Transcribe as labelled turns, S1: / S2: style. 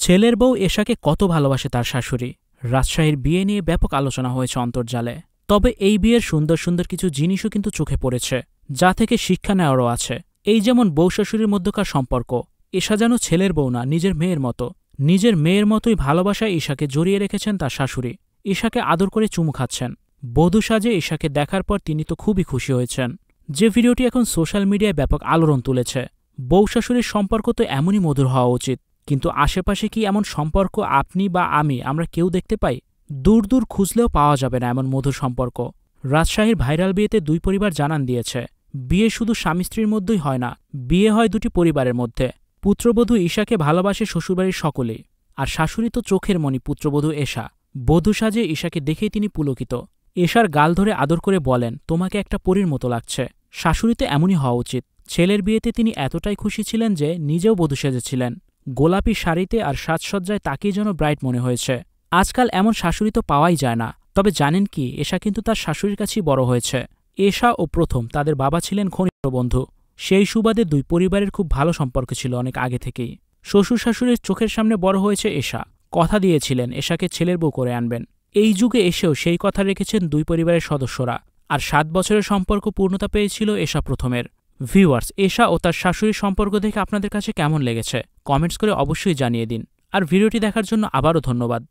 S1: ছেলের বউ এশাকে কত ভালোবাসে তার শাশুড়ি। রাজশাহীর বিয়ে নিয়ে ব্যাপক আলোচনা হয়েছে অন্তর্জালে। তবে এই বিয়ের সুন্দর সুন্দর কিছু জিনিসও কিন্তু চোখে পড়েছে, যা থেকে শিক্ষা নেওয়ারও আছে। এই যেমন বউ শাশুড়ির মধ্যকার সম্পর্ক। এশা যেন ছেলের বউ না, নিজের মেয়ের মতো। নিজের মেয়ের মতোই ভালোবাসায় ঈশাকে জড়িয়ে রেখেছেন তার শাশুড়ি। ঈশাকে আদর করে চুমু খাচ্ছেন। বধূ সাজে ঈশাকে দেখার পর তিনি তো খুবই খুশি হয়েছেন। যে ভিডিওটি এখন সোশ্যাল মিডিয়ায় ব্যাপক আলোড়ন তুলেছে। বউ শাশুড়ির সম্পর্ক তো এমনই মধুর হওয়া উচিত, কিন্তু আশেপাশে কি এমন সম্পর্ক আপনি বা আমরা কেউ দেখতে পাই? দূর দূর খুঁজলেও পাওয়া যাবে না এমন মধুর সম্পর্ক। রাজশাহীর ভাইরাল বিয়েতে দুই পরিবার জানান দিয়েছে, বিয়ে শুধু স্বামী স্ত্রীর মধ্যেই হয় না, বিয়ে হয় দুটি পরিবারের মধ্যে। পুত্রবধূ ঈশাকে ভালোবাসে শ্বশুরবাড়ির সকলেই, আর শাশুড়ি তো চোখের মণি পুত্রবধূ এশা। বধূ সাজে ঈশাকে দেখেই তিনি পুলকিত। এশার গাল ধরে আদর করে বলেন, তোমাকে একটা পরীর মতো লাগছে। শাশুড়িতে এমনই হওয়া উচিত। ছেলের বিয়েতে তিনি এতটাই খুশি ছিলেন যে নিজেও বধূ সেজেছিলেন। গোলাপি শাড়িতে আর সাজসজ্জায় তাকেই যেন ব্রাইট মনে হয়েছে। আজকাল এমন শাশুড়ি তো পাওয়াই যায় না। তবে জানেন কি, এশা কিন্তু তার শাশুড়ির কাছেই বড় হয়েছে। এশা ও প্রথম তাদের বাবা ছিলেন ঘনিষ্ঠ বন্ধু। সেই সুবাদে দুই পরিবারের খুব ভালো সম্পর্ক ছিল অনেক আগে থেকেই। শ্বশুর শাশুড়ির চোখের সামনে বড় হয়েছে এশা। কথা দিয়েছিলেন এশাকে ছেলের বউ করে আনবেন। এই যুগে এসেও সেই কথা রেখেছেন দুই পরিবারের সদস্যরা। আর ৭ বছরের সম্পর্ক পূর্ণতা পেয়েছিল এশা প্রথমের। ভিউয়ার্স, এশা ও তার শাশুড়ির সম্পর্ক দেখে আপনাদের কাছে কেমন লেগেছে কমেন্টস করে অবশ্যই জানিয়ে দিন। আর ভিডিওটি দেখার জন্য আবারও ধন্যবাদ।